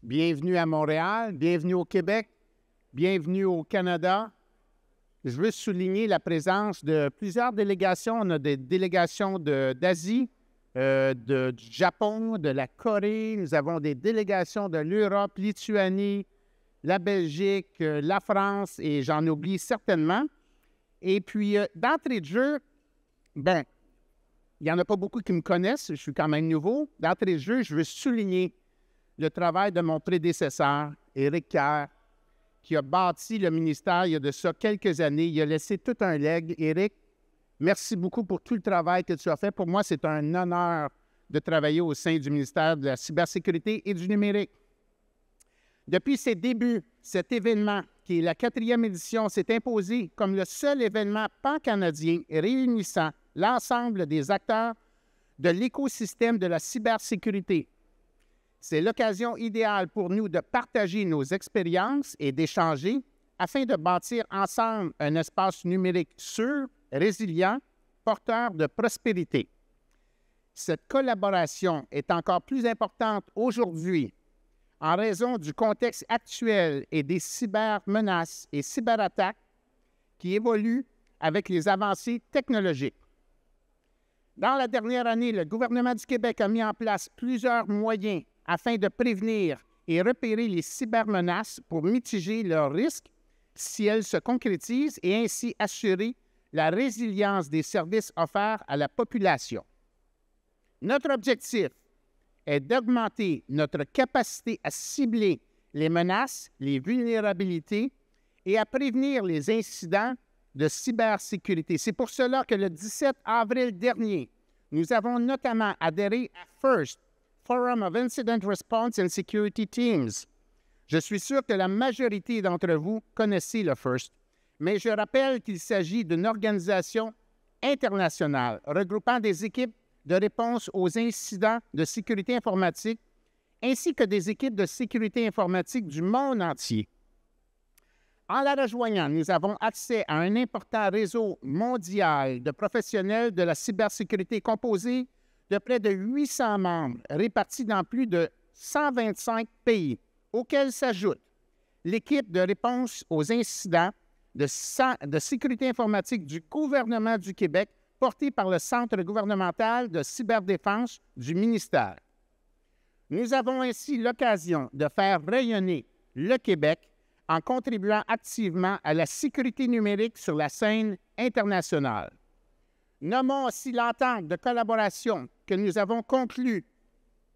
Bienvenue à Montréal, bienvenue au Québec, bienvenue au Canada. Je veux souligner la présence de plusieurs délégations. On a des délégations d'Asie, du Japon, de la Corée. Nous avons des délégations de l'Europe, Lituanie, la Belgique, la France, et j'en oublie certainement. Et puis, d'entrée de jeu, il n'y en a pas beaucoup qui me connaissent, je suis quand même nouveau. D'entrée de jeu, je veux souligner le travail de mon prédécesseur, Éric Kerr, qui a bâti le ministère il y a de ça quelques années. Il a laissé tout un legs. Éric, merci beaucoup pour tout le travail que tu as fait. Pour moi, c'est un honneur de travailler au sein du ministère de la cybersécurité et du numérique. Depuis ses débuts, cet événement, qui est la 4e édition, s'est imposé comme le seul événement pan-canadien réunissant l'ensemble des acteurs de l'écosystème de la cybersécurité. C'est l'occasion idéale pour nous de partager nos expériences et d'échanger afin de bâtir ensemble un espace numérique sûr, résilient, porteur de prospérité. Cette collaboration est encore plus importante aujourd'hui en raison du contexte actuel et des cybermenaces et cyberattaques qui évoluent avec les avancées technologiques. Dans la dernière année, le gouvernement du Québec a mis en place plusieurs moyens afin de prévenir et repérer les cybermenaces pour mitiger leurs risques si elles se concrétisent et ainsi assurer la résilience des services offerts à la population. Notre objectif est d'augmenter notre capacité à cibler les menaces, les vulnérabilités et à prévenir les incidents de cybersécurité. C'est pour cela que le 17 avril dernier, nous avons notamment adhéré à FIRST, Forum of Incident Response and Security Teams. Je suis sûr que la majorité d'entre vous connaissez le FIRST, mais je rappelle qu'il s'agit d'une organisation internationale regroupant des équipes de réponse aux incidents de sécurité informatique ainsi que des équipes de sécurité informatique du monde entier. En la rejoignant, nous avons accès à un important réseau mondial de professionnels de la cybersécurité composé de près de 800 membres répartis dans plus de 125 pays, auxquels s'ajoute l'équipe de réponse aux incidents de sécurité informatique du gouvernement du Québec, portée par le Centre gouvernemental de cyberdéfense du ministère. Nous avons ainsi l'occasion de faire rayonner le Québec en contribuant activement à la sécurité numérique sur la scène internationale. Nommons aussi l'entente de collaboration que nous avons conclue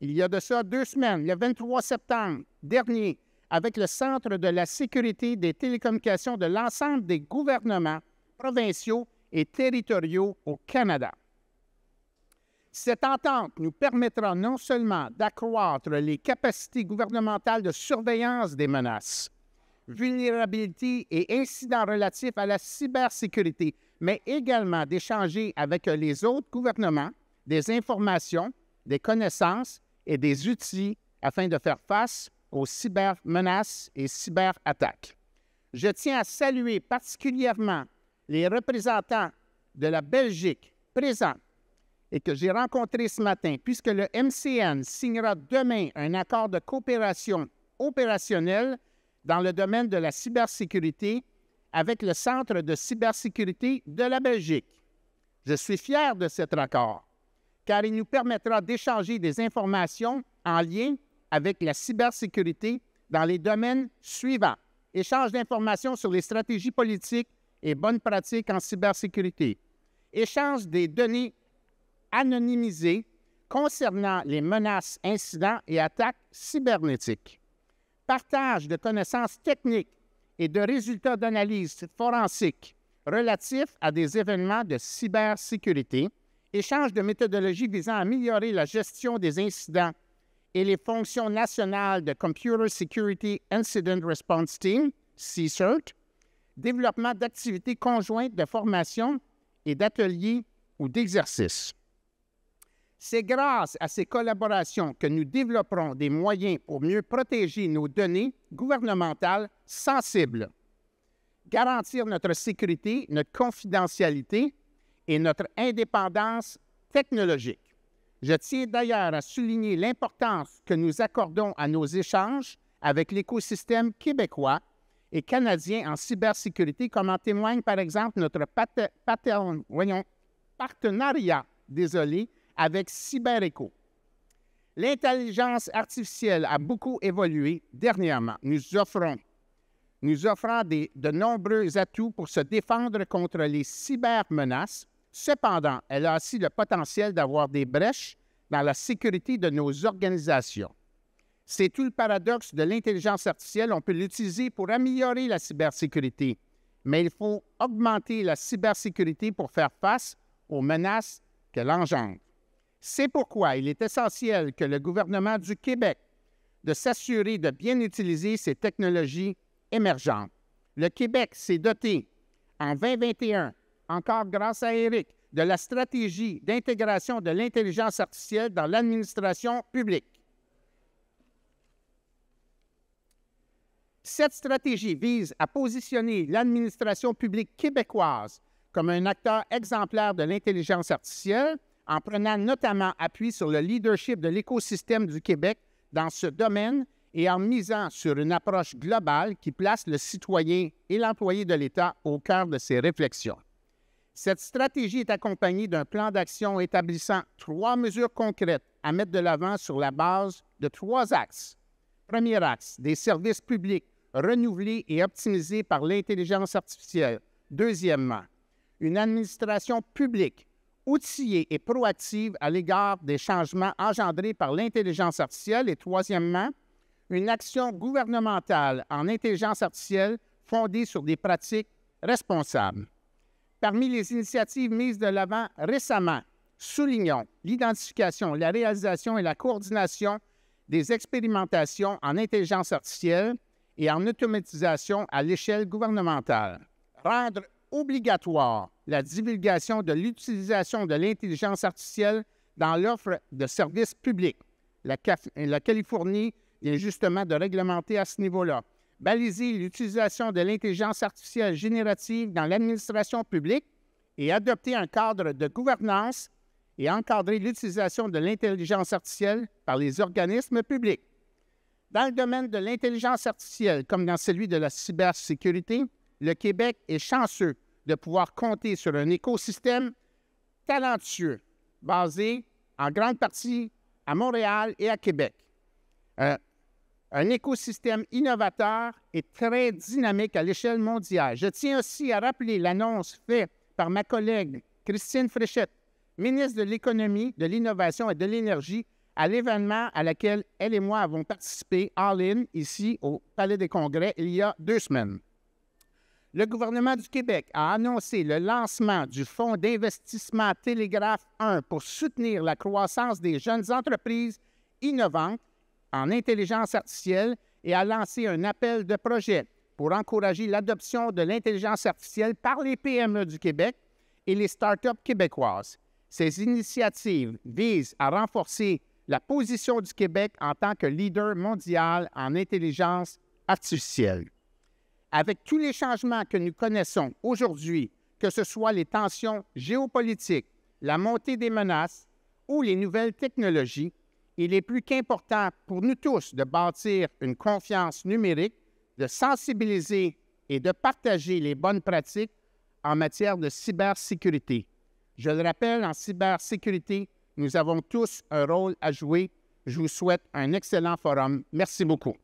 il y a de ça 2 semaines, le 23 septembre dernier, avec le Centre de la sécurité des télécommunications de l'ensemble des gouvernements provinciaux et territoriaux au Canada. Cette entente nous permettra non seulement d'accroître les capacités gouvernementales de surveillance des menaces, vulnérabilités et incidents relatifs à la cybersécurité, mais également d'échanger avec les autres gouvernements des informations, des connaissances et des outils afin de faire face aux cybermenaces et cyberattaques. Je tiens à saluer particulièrement les représentants de la Belgique présents et que j'ai rencontrés ce matin, puisque le MCN signera demain un accord de coopération opérationnelle dans le domaine de la cybersécurité avec le Centre de cybersécurité de la Belgique. Je suis fier de cet accord, car il nous permettra d'échanger des informations en lien avec la cybersécurité dans les domaines suivants. Échange d'informations sur les stratégies politiques et bonnes pratiques en cybersécurité. Échange des données anonymisées concernant les menaces, incidents et attaques cybernétiques. Partage de connaissances techniques et de résultats d'analyse forensique relatifs à des événements de cybersécurité. Échange de méthodologies visant à améliorer la gestion des incidents et les fonctions nationales de Computer Security Incident Response Team, CSIRT, développement d'activités conjointes de formation et d'ateliers ou d'exercices. C'est grâce à ces collaborations que nous développerons des moyens pour mieux protéger nos données gouvernementales sensibles, garantir notre sécurité, notre confidentialité et notre indépendance technologique. Je tiens d'ailleurs à souligner l'importance que nous accordons à nos échanges avec l'écosystème québécois et canadien en cybersécurité, comme en témoigne par exemple notre partenariat avec CyberEcho. L'intelligence artificielle a beaucoup évolué dernièrement, nous offrant de nombreux atouts pour se défendre contre les cybermenaces. Cependant, elle a aussi le potentiel d'avoir des brèches dans la sécurité de nos organisations. C'est tout le paradoxe de l'intelligence artificielle. On peut l'utiliser pour améliorer la cybersécurité, mais il faut augmenter la cybersécurité pour faire face aux menaces qu'elle engendre. C'est pourquoi il est essentiel que le gouvernement du Québec de s'assurer de bien utiliser ces technologies émergentes. Le Québec s'est doté en 2021, encore grâce à Éric, de la stratégie d'intégration de l'intelligence artificielle dans l'administration publique. Cette stratégie vise à positionner l'administration publique québécoise comme un acteur exemplaire de l'intelligence artificielle en prenant notamment appui sur le leadership de l'écosystème du Québec dans ce domaine et en misant sur une approche globale qui place le citoyen et l'employé de l'État au cœur de ses réflexions. Cette stratégie est accompagnée d'un plan d'action établissant 3 mesures concrètes à mettre de l'avant sur la base de 3 axes. Premier axe, des services publics renouvelés et optimisés par l'intelligence artificielle. Deuxièmement, une administration publique outillée et proactive à l'égard des changements engendrés par l'intelligence artificielle. Et troisièmement, une action gouvernementale en intelligence artificielle fondée sur des pratiques responsables. Parmi les initiatives mises de l'avant récemment, soulignons l'identification, la réalisation et la coordination des expérimentations en intelligence artificielle et en automatisation à l'échelle gouvernementale. Rendre obligatoire la divulgation de l'utilisation de l'intelligence artificielle dans l'offre de services publics. La Californie vient justement de réglementer à ce niveau-là. Baliser l'utilisation de l'intelligence artificielle générative dans l'administration publique et adopter un cadre de gouvernance et encadrer l'utilisation de l'intelligence artificielle par les organismes publics. Dans le domaine de l'intelligence artificielle, comme dans celui de la cybersécurité, le Québec est chanceux de pouvoir compter sur un écosystème talentueux, basé en grande partie à Montréal et à Québec. Un écosystème innovateur et très dynamique à l'échelle mondiale. Je tiens aussi à rappeler l'annonce faite par ma collègue Christine Fréchette, ministre de l'Économie, de l'Innovation et de l'Énergie, à l'événement à laquelle elle et moi avons participé, All-In, ici au Palais des Congrès, il y a 2 semaines. Le gouvernement du Québec a annoncé le lancement du Fonds d'investissement Télégraphe 1 pour soutenir la croissance des jeunes entreprises innovantes en intelligence artificielle et a lancé un appel de projet pour encourager l'adoption de l'intelligence artificielle par les PME du Québec et les startups québécoises. Ces initiatives visent à renforcer la position du Québec en tant que leader mondial en intelligence artificielle. Avec tous les changements que nous connaissons aujourd'hui, que ce soit les tensions géopolitiques, la montée des menaces ou les nouvelles technologies, il est plus qu'important pour nous tous de bâtir une confiance numérique, de sensibiliser et de partager les bonnes pratiques en matière de cybersécurité. Je le rappelle, en cybersécurité, nous avons tous un rôle à jouer. Je vous souhaite un excellent forum. Merci beaucoup.